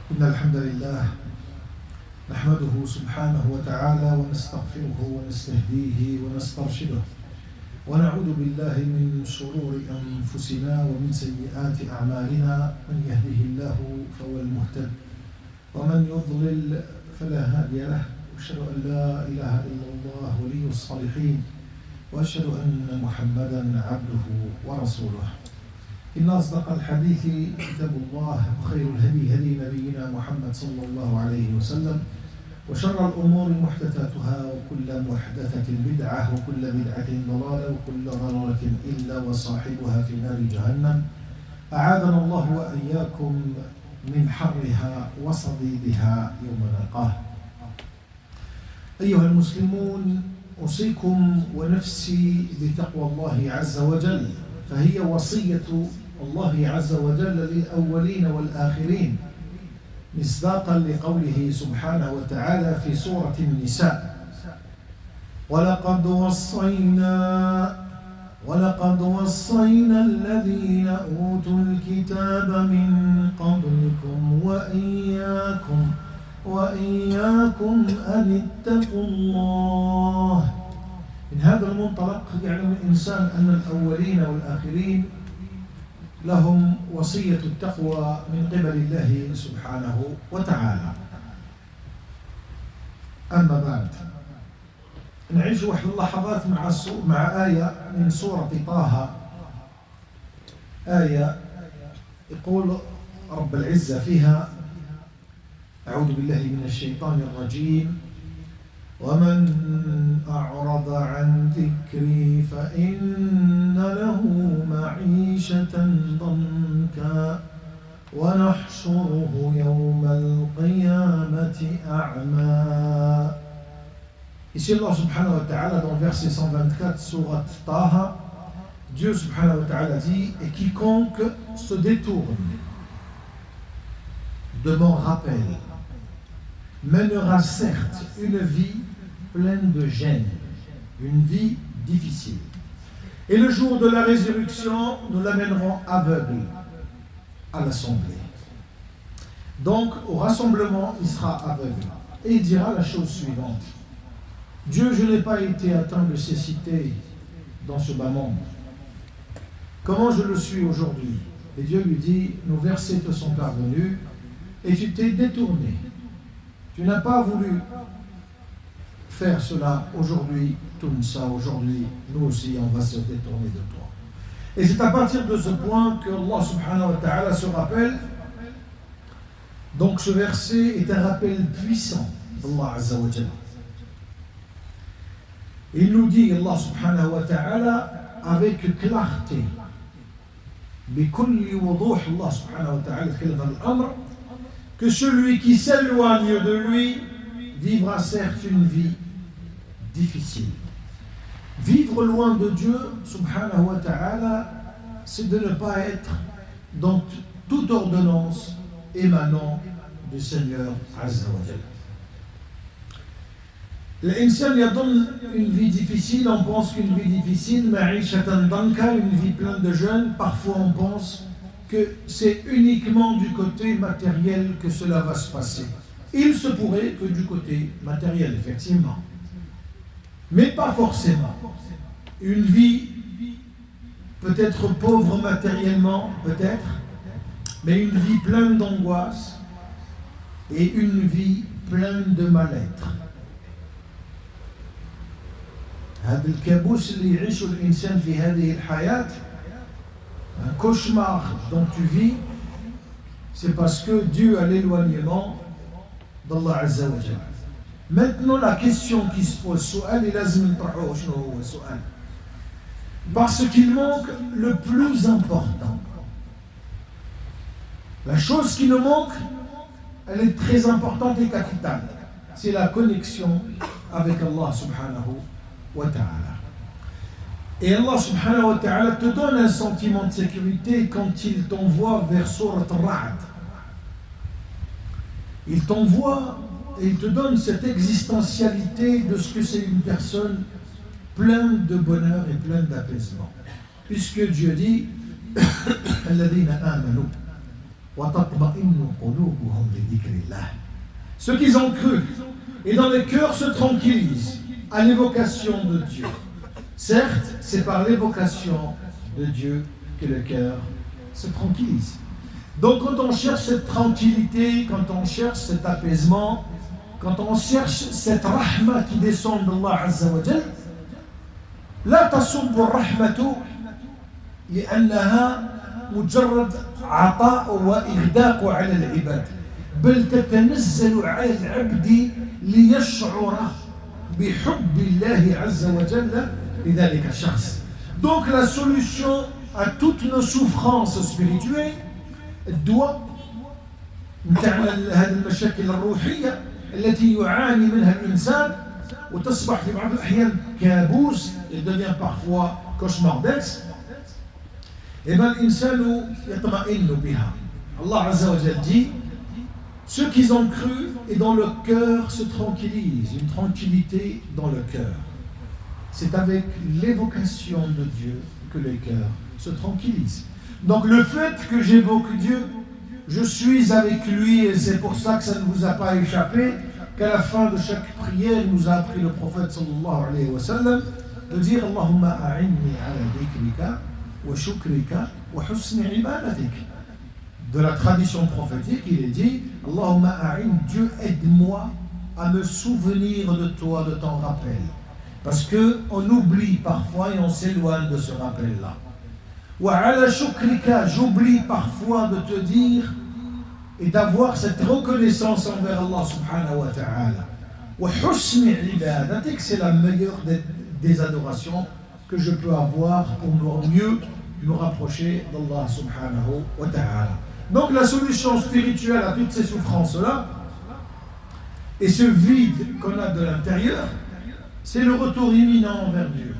إن الحمد لله نحمده سبحانه وتعالى ونستغفره ونستهديه ونسترشده ونعوذ بالله من شرور أنفسنا ومن سيئات أعمالنا من يهده الله فهو المهتد ومن يضلل فلا هادي له وأشهد أن لا إله إلا الله ولي الصالحين وأشهد أن محمدا عبده ورسوله إن أصدق الحديث كتاب الله وخير الهدي هدي نبينا محمد صلى الله عليه وسلم وشر الأمور محدثاتها وكل محدثة بدعة وكل بدعة ضلالة وكل ضلالة إلا وصاحبها في نار جهنم أعاذنا الله وإياكم من حرها وصديدها يوم نلقاه. أيها المسلمون، أوصيكم ونفسي بتقوى الله عز وجل، فهي وصية الله عز وجل للأولين والآخرين مصداقا لقوله سبحانه وتعالى في سورة النساء: ولقد وصينا الذين أوتوا الكتاب من قبلكم وإياكم أن اتقوا الله. من هذا المنطلق يعلم الإنسان أن الأولين والآخرين لهم وصية التقوى من قبل الله سبحانه وتعالى. أما بعد، نعيش واحد اللحظات مع آية من سورة طه، آية يقول رب العزة فيها: أعوذ بالله من الشيطان الرجيم: ومن أعرض عن ذكري فإن له معيشة ضنكا ونحشره يوم القيامة أعمى. Ici, Allah subhanahu wa ta'ala, dans le verset 124, sourate Taha, Dieu subhanahu wa ta'ala dit: et quiconque se détourne de mon rappel mènera certes une vie pleine de gêne, une vie difficile. Et le jour de la résurrection, nous l'amènerons aveugle à l'assemblée. Donc, au rassemblement, il sera aveugle. Et il dira la chose suivante: Dieu, je n'ai pas été atteint de cécité dans ce bas monde. Comment je le suis aujourd'hui? Et Dieu lui dit: nos versets te sont parvenus et tu t'es détourné. Tu n'as pas voulu faire cela aujourd'hui, tourne ça aujourd'hui, nous aussi on va se détourner de toi. Et c'est à partir de ce point que Allah subhanahu wa ta'ala se rappelle. Donc ce verset est un rappel puissant d'Allah azza wa jalla. Il nous dit, Allah subhanahu wa ta'ala, avec clarté, بكل وضوح Allah subhanahu wa ta'ala يتكلم عن الأمر, que celui qui s'éloigne de lui vivra certes une vie difficile. Vivre loin de Dieu, subhanahu wa ta'ala, c'est de ne pas être dans toute ordonnance émanant du Seigneur Azza wa Jalla. L'insan yadonne une vie difficile, on pense qu'une vie difficile, ma'ishatan danka, une vie pleine de jeûne, parfois on pense que c'est uniquement du côté matériel que cela va se passer. Il se pourrait que du côté matériel, effectivement. Mais pas forcément. Une vie peut-être pauvre matériellement, peut-être, mais une vie pleine d'angoisse et une vie pleine de mal-être. هذا الكابوس اللي يعيشه الإنسان في هذه الحياة, un cauchemar dont tu vis, c'est parce que Dieu a l'éloignement d'Allah Azza wa Jalla. Maintenant, la question qui se pose, سؤال لازم نطرحه شنو هو السؤال؟ Parce qu'il manque le plus important. La chose qui nous manque, elle est très importante et capitale. C'est la connexion avec Allah subhanahu wa ta'ala. Et Allah subhanahu wa ta'ala te donne un sentiment de sécurité quand il t'envoie vers Surat Al-Ra'd. Il t'envoie et il te donne cette existentialité de ce que c'est une personne pleine de bonheur et pleine d'apaisement. Puisque Dieu dit: الذين آمنوا وَتَطْمَئِنُّ قُلُوبُهُمْ بِذِكْرِ اللَّهِ. Ceux qui ont cru et dans les cœurs se tranquillisent à l'évocation de Dieu. Certes, c'est par l'évocation de Dieu que le cœur se tranquillise. Donc quand on cherche cette tranquillité, quand on cherche cet apaisement, quand on cherche cette rahma qui descend d'Allah Azza wa Jal, لا تصب الرحمة لأنها مجرد عطاء وإغداق على العباد بل تتنزل على العبد ليشعر بحب الله عز وجل لذلك الشخص. Donc la solution à toutes nos souffrances spirituelles الدواء نتاع هذه المشاكل الروحية التي يعاني منها الإنسان وتصبح في بعض الأحيان كابوس, il devient parfois cauchemardesque. Et bien l'insanu yatma'innu biha. Allah Azza wa Jalla dit, ceux qui ont cru et dans le cœur se tranquillisent, une tranquillité dans le cœur. C'est avec l'évocation de Dieu que le cœur se tranquillise. Donc le fait que j'évoque Dieu, je suis avec lui, et c'est pour ça que ça ne vous a pas échappé qu'à la fin de chaque prière, il nous a appris le prophète sallallahu alayhi wa sallam de dire Allahumma a'inni ala dhikrika wa shukrika wa husni ibadatik. De la tradition prophétique, il est dit Allahumma a'in, Dieu aide-moi à me souvenir de toi, de ton rappel. Parce qu'on oublie parfois et on s'éloigne de ce rappel-là. Wa ala shukrika, j'oublie parfois de te dire et d'avoir cette reconnaissance envers Allah subhanahu wa ta'ala. Wa husni ibadatik, c'est la meilleure des adorations que je peux avoir pour mieux me rapprocher d'Allah subhanahu wa ta'ala. Donc la solution spirituelle à toutes ces souffrances-là et ce vide qu'on a de l'intérieur, c'est le retour imminent vers Dieu.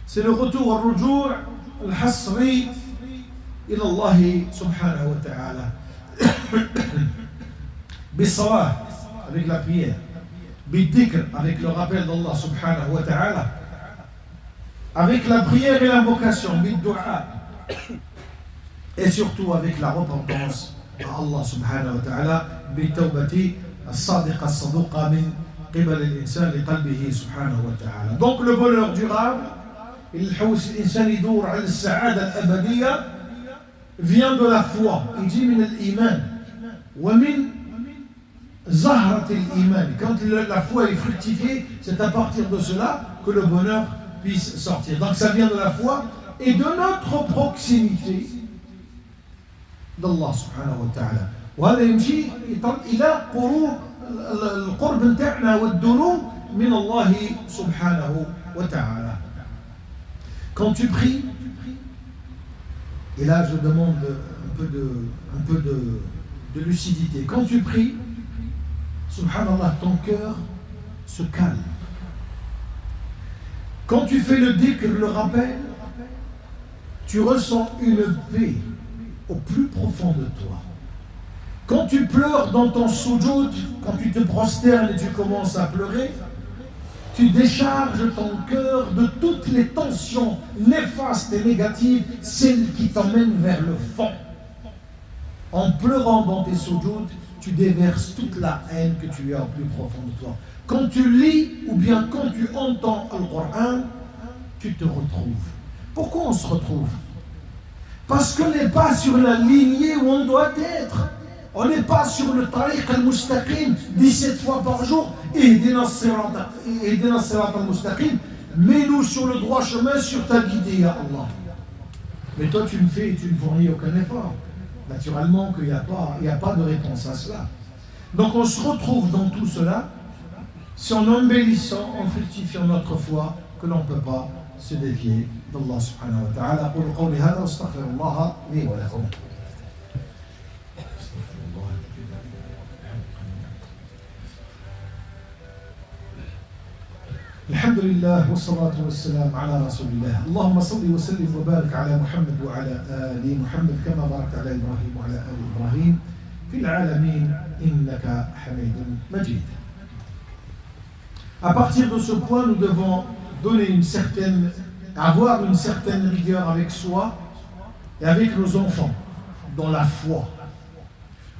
C'est le retour au rujou' al-hasri ila Allah subhanahu wa ta'ala. Bis-salah, avec la prière. Bid-dhikr, avec le rappel d'Allah subhanahu wa ta'ala. Avec la prière et l'invocation, bid-du'a. Et surtout avec la repentance à Allah subhanahu wa ta'ala, bit-tawbati as-sadiqa as-saduqa min qibal al-insan li qalbihi subhanahu wa ta'ala. Donc le bonheur durable, l'insan yadour ala as-sa'ada al-abadiyya, vient de la foi. Il dit min al-iman wa min zahrat al-iman. Quand la foi est fructifiée, c'est à partir de cela que le bonheur puisse sortir. Donc ça vient de la foi et de notre proximité d'Allah subhanahu wa ta'ala. وهذا يمشي إلى القرب نتاعنا والدنو من الله سبحانه وتعالى. Quand tu pries, et là je demande un peu de lucidité. Quand tu pries, subhanallah, ton cœur se calme. Quand tu fais le dhikr, le rappel, tu ressens une paix au plus profond de toi. Quand tu pleures dans ton sujoud, quand tu te prosternes et tu commences à pleurer, tu décharges ton cœur de toutes les tensions néfastes et négatives, celles qui t'emmènent vers le fond. En pleurant dans tes sujoud, tu déverses toute la haine que tu as au plus profond de toi. Quand tu lis ou bien quand tu entends le Coran, tu te retrouves. Pourquoi on se retrouve? Parce qu'on n'est pas sur la lignée où on doit être. On n'est pas sur le tariq al-mustaqim 17 fois par jour. Ihdina as-sirat al-mustaqim. Mets-nous sur le droit chemin, sur ta guidée, ya Allah. Mais toi, tu ne fournis aucun effort. Naturellement qu'il n'y a pas de réponse à cela. Donc on se retrouve dans tout cela, c'est en embellissant, en fructifiant notre foi, que l'on ne peut pas se dévier d'Allah subhanahu wa ta'ala. أقول قولي هذا واستغفر الله لي ولكم. الحمد لله والصلاة والسلام على رسول الله. اللهم صل وسلم وبارك على محمد وعلى آل محمد كما باركت على إبراهيم وعلى آل إبراهيم في العالمين إنك حميد مجيد. À partir de ce point, nous devons avoir une certaine rigueur avec soi et avec nos enfants dans la foi.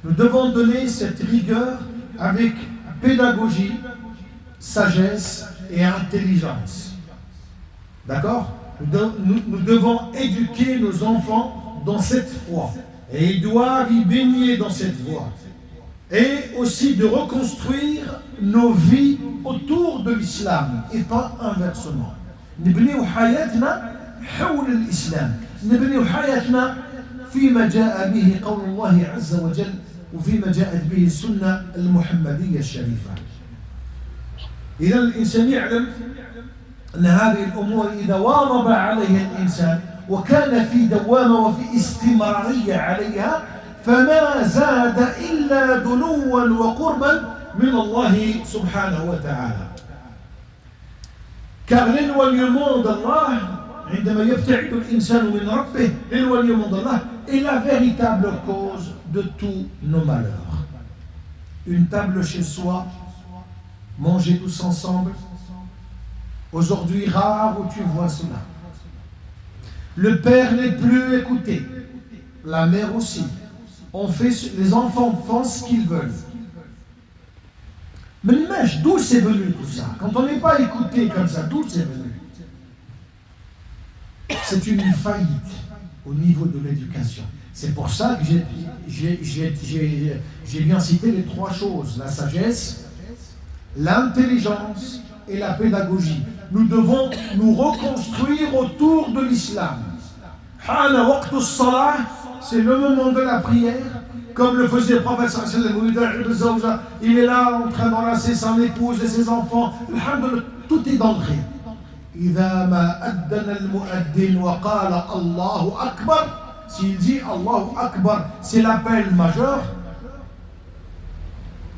Nous devons donner cette rigueur avec pédagogie, sagesse et intelligence. D'accord? Nous devons éduquer nos enfants dans cette foi. Et ils doivent y baigner dans cette voie. Et aussi de reconstruire nos vies autour de l'islam et pas inversement. نبنيو حياتنا حول الإسلام. نبنيو حياتنا فيما جاء به قول الله عز وجل وفيما جاءت به السنة المحمدية الشريفة. إذا الإنسان يعلم أن هذه الأمور إذا واظب عليها الإنسان وكان في دوامة وفي استمرارية عليها فما زاد إلا دنوا وقربا من الله سبحانه وتعالى. Car l'éloignement d'Allah, عندما يبتعد الإنسان من ربه, l'éloignement d'Allah est la véritable cause de tous nos malheurs. Une table chez soi, manger tous ensemble, aujourd'hui rare où tu vois cela. Le père n'est plus écouté, la mère aussi. Les enfants font ce qu'ils veulent. Mais d'où c'est venu tout ça? Quand on n'est pas écouté comme ça, d'où c'est venu? C'est une faillite au niveau de l'éducation. C'est pour ça que j'ai bien cité les trois choses: la sagesse, l'intelligence et la pédagogie. Nous devons nous reconstruire autour de l'islam. Hana waqtu as-salah, c'est le moment de la prière, comme le faisait le prophète sallallahu alayhi wa sallam. Il est là en train d'enlacer son épouse et ses enfants. Alhamdulillah, tout est dans le rythme. إذا ما أذن المؤذن وقال الله أكبر, s'il dit Allahu Akbar, c'est l'appel majeur,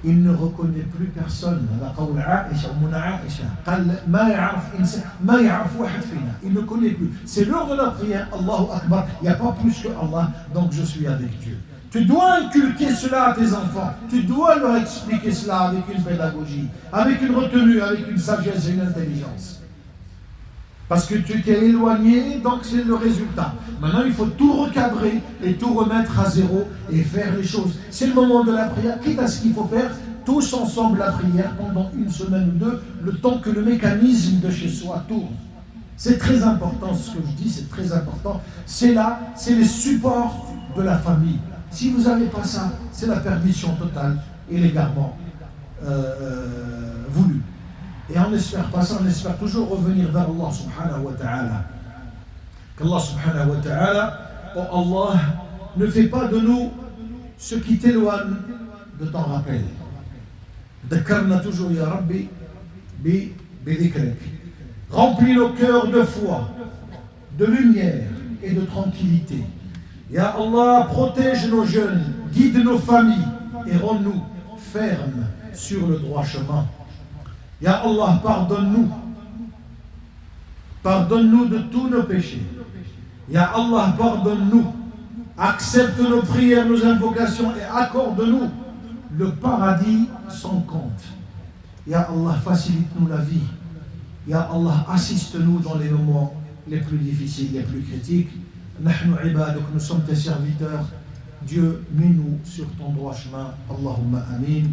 il ne reconnaît plus personne. هذا قول عائشة أمنا عائشة قال ما يعرف واحد فينا, il ne connaît plus. C'est l'heure de la prière, Allahu Akbar, il n'y a pas plus que Allah, donc je suis avec Dieu. Tu dois inculquer cela à tes enfants, tu dois leur expliquer cela avec une pédagogie, avec une retenue, avec une sagesse et une intelligence. Parce que tu t'es éloigné, donc c'est le résultat. Maintenant, il faut tout recadrer et tout remettre à zéro et faire les choses. C'est le moment de la prière, quitte à ce qu'il faut faire tous ensemble la prière pendant une semaine ou deux, le temps que le mécanisme de chez soi tourne. C'est très important ce que je dis, c'est très important. C'est là, c'est les supports de la famille. Si vous n'avez pas ça, c'est la perdition totale et l'égarement voulu. Et on n'espère pas ça, on espère toujours revenir vers Allah subhanahu wa ta'ala. Qu'Allah subhanahu wa ta'ala, oh Allah, ne fait pas de nous ce qui t'éloigne de ton rappel. Dhakarna toujours, ya Rabbi, bi dhikrik. Remplis nos cœurs de foi, de lumière et de tranquillité. Ya Allah, protège nos jeunes, guide nos familles et rends-nous fermes sur le droit chemin. Ya Allah, pardonne-nous. Pardonne-nous de tous nos péchés. Ya Allah, pardonne-nous. Accepte nos prières, nos invocations et accorde-nous le paradis sans compte. Ya Allah, facilite-nous la vie. Ya Allah, assiste-nous dans les moments les plus difficiles, les plus critiques. Nahnu ibaduk, nous sommes tes serviteurs. Dieu, mets-nous sur ton droit chemin. Allahumma amin.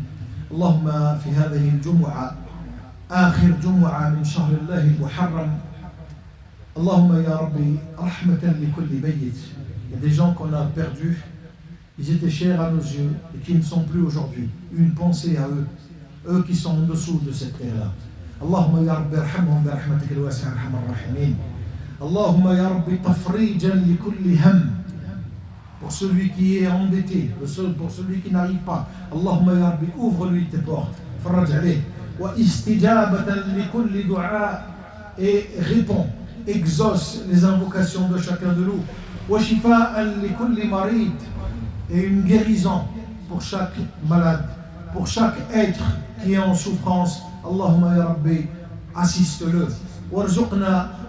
Allahumma fi hadhihi al-jumu'ah آخر جمعة من شهر الله المحرم اللهم يا ربي رحمة لكل بيت. Il y a des gens qu'on a perdus, ils étaient chers à nos yeux et qui ne sont plus aujourd'hui. Une pensée à eux, eux qui sont en dessous de cette terre-là. اللهم يا ربي ارحمهم برحمتك الواسعة ارحم الراحمين. اللهم يا ربي تفريجا لكل هم. Pour celui qui est endetté, pour celui qui n'arrive pas, اللهم يا ربي ouvre-lui tes portes, فرج عليه. واستجابة لكل دعاء, et répond, exauce les invocations de chacun de nous. وشفاء لكل مريض, et une guérison pour chaque malade, pour chaque être qui est en souffrance. Allahumma ya Rabbi, assiste-le.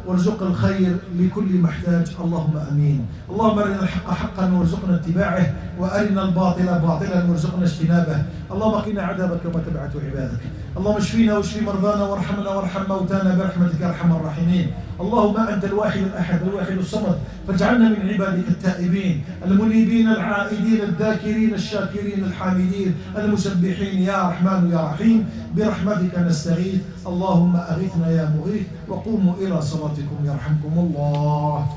وارزق الخير لكل محتاج. اللهم امين. اللهم ارنا الحق حقا وارزقنا اتباعه وارنا الباطل باطلا وارزقنا اجتنابه. اللهم قنا عذابك وما تبعت عبادك. اللهم اشفينا واشف مرضانا وارحمنا وارحم موتانا برحمتك يا ارحم الراحمين. اللهم أنت الواحد الأحد الواحد الصمد، فاجعلنا من عبادك التائبين المنيبين العائدين الذاكرين الشاكرين الحامدين المسبحين يا رحمن يا رحيم. برحمتك نستغيث، اللهم أغثنا يا مغيث. وقوموا إلى صلاتكم يرحمكم الله.